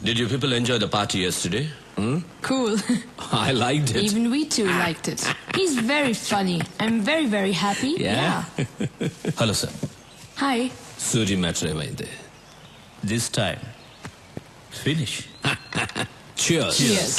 Did you people enjoy the party yesterday? Cool. I liked it. Even we too liked it. He's very funny. I'm very, very happy. Yeah? Hello, sir. Hi. Suri matter ఏమైంది? This time, finish. Cheers. Cheers.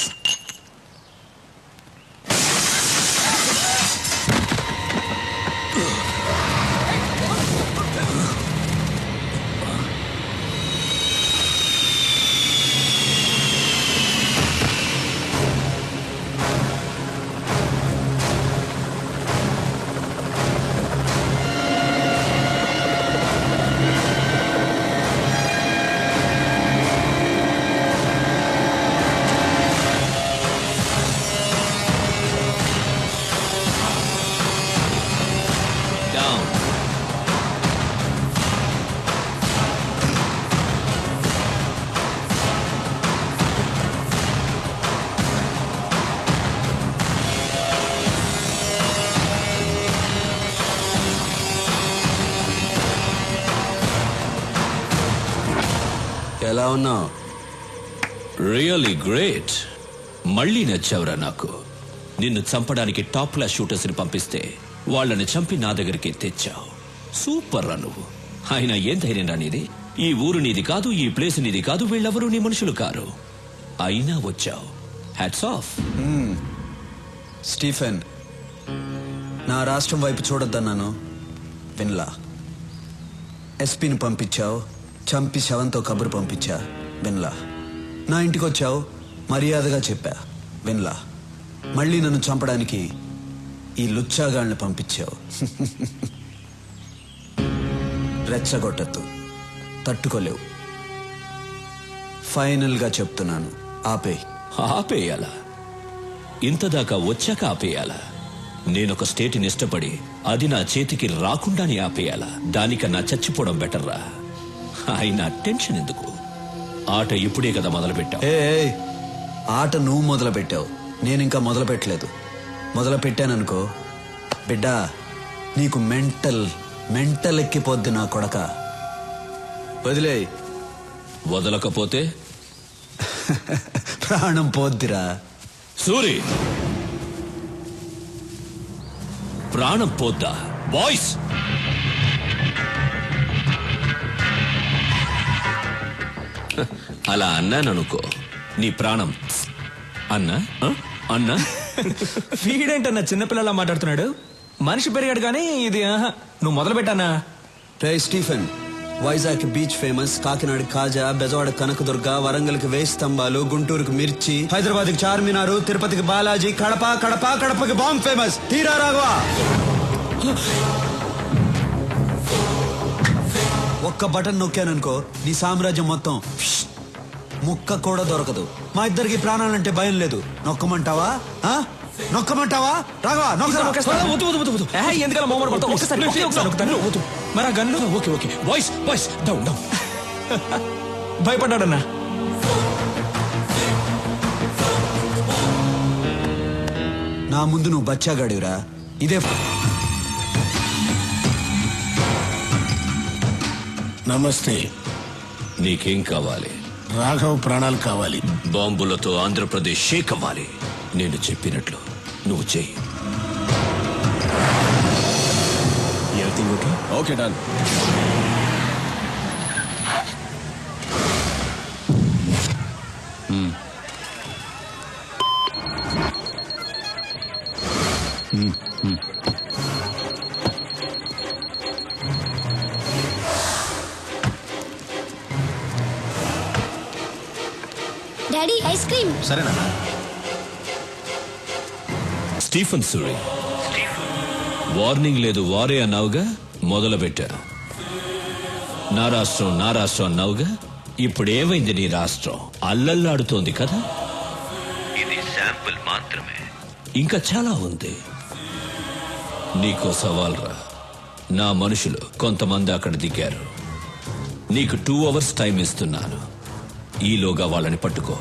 Down. ఎలా ఉన్నావు? Really great. మళ్ళీ నచ్చావురా నాకు. నిన్ను చంపడానికి top class shooters ని పంపిస్తే వాళ్ళని చంపి నా దగ్గరికి తెచ్చావు. సూపర్ రా నువ్వు. అయినా ఏం ధైర్యం రా నీది? ఈ ఊరు నీది కాదు, ఈ ప్లేస్ నీది కాదు, వీళ్ళెవరూ నీ మనుషులు కారు. అయినా వచ్చావు. Hats off. స్టీఫెన్, నా రాష్ట్రం వైపు చూడొద్దన్నాను, విన్లా. ఎస్పీని పంపించావు, చంపి శవంతో కబురు పంపించా, విన్లా. నా ఇంటికి వచ్చావు, మర్యాదగా చెప్పా, విన్లా. మళ్ళీ నన్ను చంపడానికి ఈ లుచ్చాగాళ్ళని పంపించావు. రెచ్చగొట్టద్దు, తట్టుకోలేవు. ఫైనల్గా చెప్తున్నాను, ఆపేయ్. ఆపేయాలా? ఇంతదాకా వచ్చాక ఆపేయాలా? నేనొక స్టేట్ని ఇష్టపడి అది నా చేతికి రాకుండానే ఆపేయాలా? దానికన్నా చచ్చిపోవడం బెటర్ రా. అయినా టెన్షన్ ఎందుకు? ఆట ఇప్పుడే కదా మొదలు పెట్టావు. ఏ ఆట నువ్వు మొదలు పెట్టావు, నేనింకా మొదలు పెట్టలేదు. మొదలు పెట్టాననుకో బిడ్డా, నీకు మెంటల్ ఎక్కిపోద్ది నా కొడక. వదిలే. వదలకపోతే ప్రాణం పోద్దిరా. సూరి, ప్రాణం పోద్దా? బాయ్స్, అలా అన్నాననుకో, నీ ప్రాణం అన్నా అన్నా. వీడేంటన్నా చిన్నపిల్లలా మాట్లాడుతున్నాడు? మనిషి పెరిగాడు కానీ ఇది నువ్వు మొదలు పెట్టానా? రే Stephen, Vizag beach famous, Kakinada kaja, Bezawada Kanakadurga, వరంగల్కి వేయి స్తంభాలు, గుంటూరుకి మిర్చి, హైదరాబాద్కి చార్మినారు, తిరుపతికి బాలాజీ, కడపకి బాంబ్ ఫేమస్. తీరా రాఘవా, ఒక్క బటన్ నొక్కాననుకో నీ సామ్రాజ్యం మొత్తం ముక్క కూడా దొరకదు. మా ఇద్దరికి ప్రాణాలంటే భయం లేదు. నొక్కమంటావా? నొక్కమంటావా? రాఘవా, ఎందుకలా మొహమాట? మరి ఆ gun okay boys boys down down. భయపడ్డాడన్నా. నా ముందు నువ్వు బచ్చాగాడివిరా. ఇదే నమస్తే. నీకేం కావాలి? రాఘవ్ ప్రాణాలు కావాలి. బాంబులతో ఆంధ్రప్రదేశ్ షేక్ అవ్వాలి. నేను చెప్పినట్లు నువ్వు చెయ్యి. Everything okay? Okay, done. Daddy, ice cream. సరేనా? స్టీఫెన్ సూరి, వార్నింగ్ లేదు వారే అన్నావుగా, మొదలు పెట్టారు. నా రాష్ట్రం అన్నావుగా, ఇప్పుడు ఏమైంది? నీ రాష్ట్రం అల్లల్లాడుతోంది కదా. ఇది శాంపుల్ మాత్రమే, ఇంకా చాలా ఉంది. నీకో సవాల్ రా. నా మనుషులు కొంతమంది అక్కడ దిగారు. నీకు 2 hours టైం ఇస్తున్నాను. ఈలోగా వాళ్ళని పట్టుకో,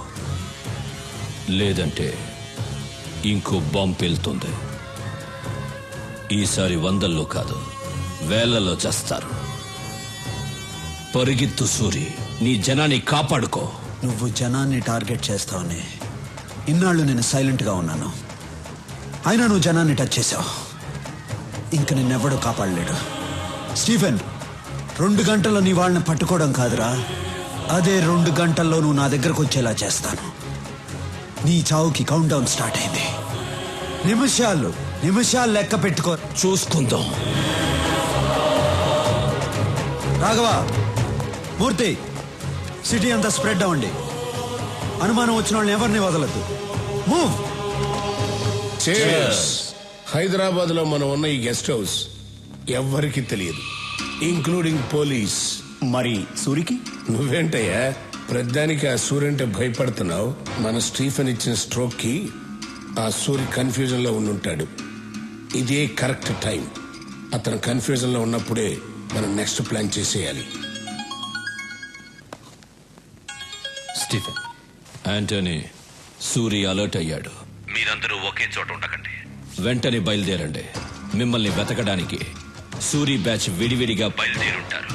లేదంటే ఇంకో బాంబు పేలుతుంది. ఈసారి 100లో కాదు, 1000లో చేస్తారు. పరిగెత్తు సూరి, నీ జనాన్ని కాపాడుకో. నువ్వు జనాన్ని టార్గెట్ చేస్తావని ఇన్నాళ్ళు నేను సైలెంట్గా ఉన్నాను. అయినా నువ్వు జనాన్ని టచ్ చేసావు. ఇంక నిన్నెవ్వడూ కాపాడలేడు. స్టీఫెన్, 2 గంటల్లో నీ వాళ్ళని పట్టుకోవడం కాదురా, అదే 2 గంటల్లో నువ్వు నా దగ్గరకు వచ్చేలా చేస్తాను. నీ చావుకి కౌంట్ డౌన్ స్టార్ట్ అయింది. నిమిషాలు లెక్క పెట్టుకో. చూసుకుందాం. రాఘవ, మూర్తి, సిటీ అంతా స్ప్రెడ్ అవ్వండి. అనుమానం వచ్చిన వాళ్ళని ఎవరిని వదలద్దు. మూవ్. హైదరాబాద్ లో మనం ఉన్న ఈ గెస్ట్ హౌస్ ఎవ్వరికి తెలియదు, ఇంక్లూడింగ్ పోలీస్. మరి సూరికి? నువ్వేంటయ్యా ప్రధానికి ఆ సూర్య అంటే భయపడుతున్నావు? మన స్టీఫెన్ ఇచ్చిన స్ట్రోక్ కి ఆ సూర్య కన్ఫ్యూజన్ లో ఉండుంటాడు. ఇదే కరెక్ట్ టైం. అతను కన్ఫ్యూజన్ లో ఉన్నప్పుడే మనం నెక్స్ట్ ప్లాన్ చేసేయాలి. స్టీఫెన్, యాంటనీ, సూరి అలర్ట్ అయ్యాడు. మీరందరూ ఒకే చోట ఉండకండి. వెంటనే బయలుదేరండి. మిమ్మల్ని వెతకడానికి సూరి బ్యాచ్ విడివిడిగా బయలుదేరుంటారు.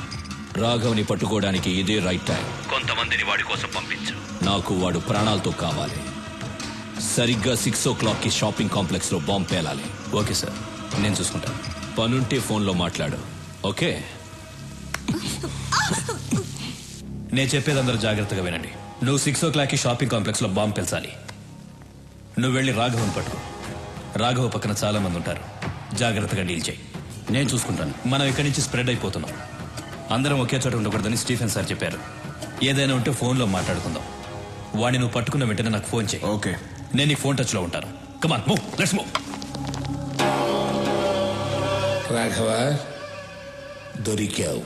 రాఘవ్ని పట్టుకోవడానికి ఇదే రైట్ టైం. కొంతమందిని వాడి కోసం పంపించు. నాకు వాడు ప్రాణాలతో కావాలి. సరిగ్గా 6 o'clock షాపింగ్ కాంప్లెక్స్ లో బాంబు పేలాలి. ఓకే సార్, నేను చూసుకుంటాను. పనుంటే ఫోన్లో మాట్లాడు. ఓకే? నేను చెప్పేది అందరూ జాగ్రత్తగా వినండి. నువ్వు 6 o'clock షాపింగ్ కాంప్లెక్స్ లో బాంబు పెంచాలి. నువ్వు వెళ్ళి రాఘవన్ పట్టుకో. రాఘవ పక్కన చాలా మంది ఉంటారు. జాగ్రత్తగా డీల్ చేయి. నేను చూసుకుంటాను. మనం ఇక్కడి నుంచి స్ప్రెడ్ అయిపోతున్నాం. అందరం ఒకే చోట ఉండకూడదని స్టీఫెన్ సార్ చెప్పారు. ఏదైనా ఉంటే ఫోన్లో మాట్లాడుకుందాం. వాడిని నువ్వు పట్టుకున్న వెంటనే నాకు ఫోన్ చేయి. ఓకే, నేను నీకు ఫోన్ టచ్ లో ఉంటాను. Come on, move, let's move. Raghava, దొరికావు.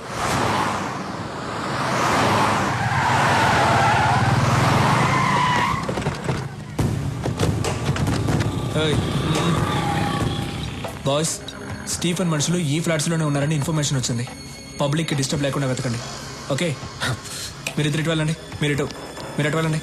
బాయ్స్, స్టీఫెన్ మనుషులు ఈ ఫ్లాట్స్ లోనే ఉన్నారని ఇన్ఫర్మేషన్ వచ్చింది. పబ్లిక్ కి డిస్టర్బ్ లేకుండా వెతకండి. ఓకే, మీరిద్దరు ఇటు వెళ్ళండి. మీరు అటు వెళ్ళండి.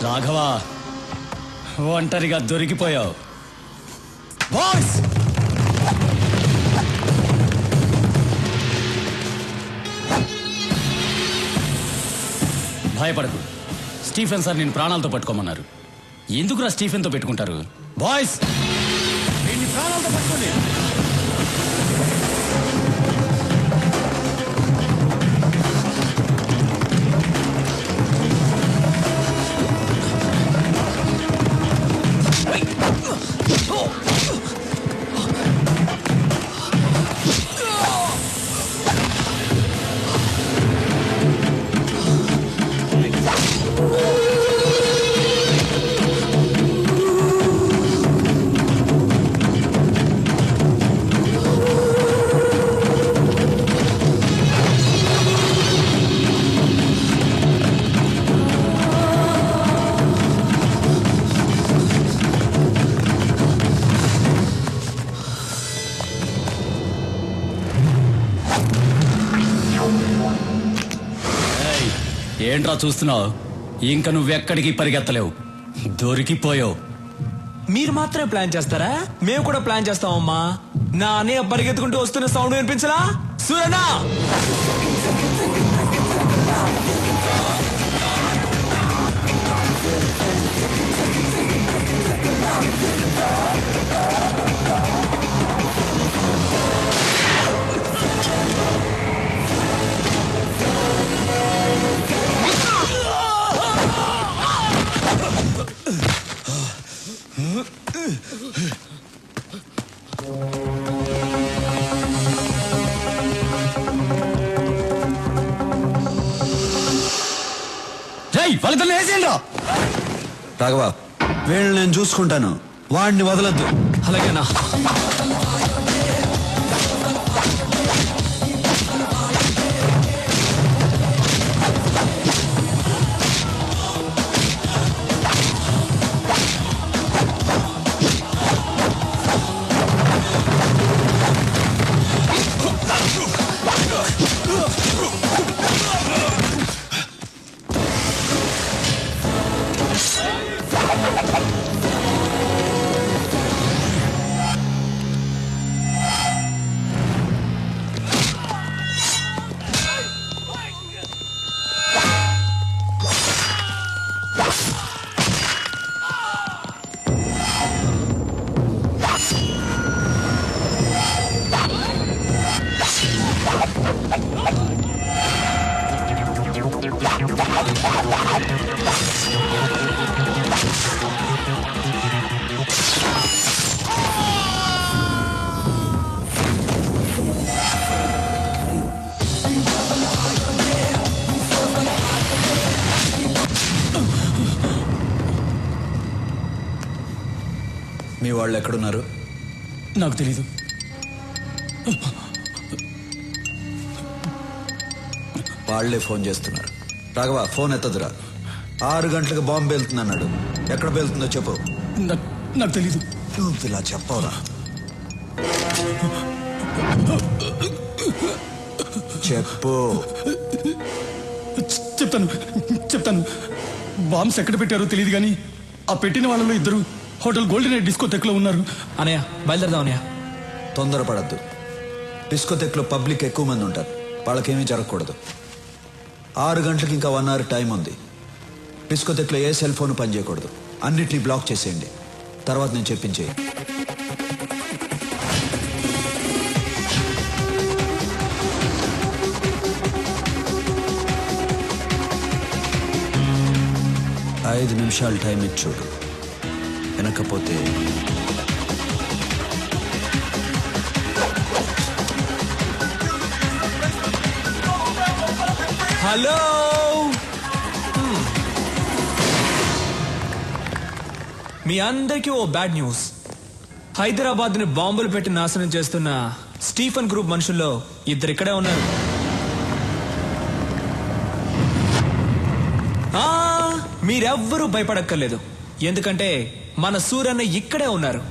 రాఘవా, ఒంటరిగా దొరికిపోయావు. బాయ్స్, భయపడకు. స్టీఫెన్ సార్ నేను ప్రాణాలతో పట్టుకోమన్నారు. ఎందుకురా స్టీఫెన్తో పెట్టుకుంటారు? బాయ్స్, వీడిని ప్రాణాలతో పట్టుకోండి. ఏంట్రా చూస్తున్నావు? ఇంక నువ్వెక్కడికి పరిగెత్తలేవు. దొరికిపోయావు. మీరు మాత్రమే ప్లాన్ చేస్తారా? మేము కూడా ప్లాన్ చేస్తామమ్మా. నా అన్నయ్య పరిగెత్తుకుంటూ వస్తున్న సౌండ్ వినిపించలా? సూరనా, రాఘవ వీళ్ళని నేను చూసుకుంటాను, వాడిని వదలద్దు. అలాగేనా? మీ వాళ్ళు ఎక్కడున్నారు? నాకు తెలీదు. వాళ్లే ఫోన్ చేస్తున్నారు. రాఘవ ఫోన్ ఎత్తదురా. 6 గంటలకు బాంబు పేలుతుంది అన్నాడు. ఎక్కడ పేలుతుందో చెప్పు. నాకు తెలీదు. నువ్వు ఇలా చెప్పవరా? చెప్పు. చెప్తాను. బాంబ్స్ ఎక్కడ పెట్టారో తెలియదు కానీ ఆ పెట్టిన వాళ్ళలో 2 హోటల్ గోల్డెన్ నైట్ డిస్కోటెక్లో ఉన్నారు. అనయ్య బయలుదేరదాం అన్నయ్య. తొందరపడద్దు. డిస్కోటెక్లో పబ్లిక్ ఎక్కువ మంది ఉంటారు, వాళ్ళకేమీ జరగకూడదు. 6 గంటలకు ఇంకా 1 అవర్ టైం ఉంది. డిస్కోటెక్లో ఏ సెల్ ఫోన్ పనిచేయకూడదు. అన్నిటినీ బ్లాక్ చేసేయండి. తర్వాత నేను చెప్పించేయి. ఐదు నిమిషాలు టైం ఇచ్చి చూడు. వెనకపోతే హలో. మీ అందరికీ ఓ బ్యాడ్ న్యూస్. హైదరాబాద్ ని బాంబులు పెట్టి నాశనం చేస్తున్న స్టీఫెన్ గ్రూప్ మనుషుల్లో 2 ఇక్కడే ఉన్నారు. మీరెవ్వరూ భయపడక్కర్లేదు, ఎందుకంటే మన సూరన్న ఇక్కడే ఉన్నారు.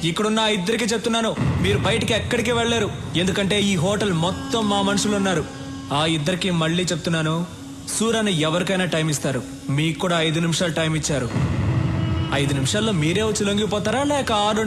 ఇక్కడున్న 2కి చెప్తున్నాను, మీరు బయటికి ఎక్కడికి వెళ్ళలేరు, ఎందుకంటే ఈ హోటల్ మొత్తం మా మనుషులు ఉన్నారు. ఆ 2కి మళ్ళీ చెప్తున్నాను, సూరన్న ఎవరికైనా టైం ఇస్తారు. మీకు కూడా 5 నిమిషాలు టైం ఇచ్చారు. 5 నిమిషాల్లో మీరే వచ్చి లొంగిపోతారా లేక 6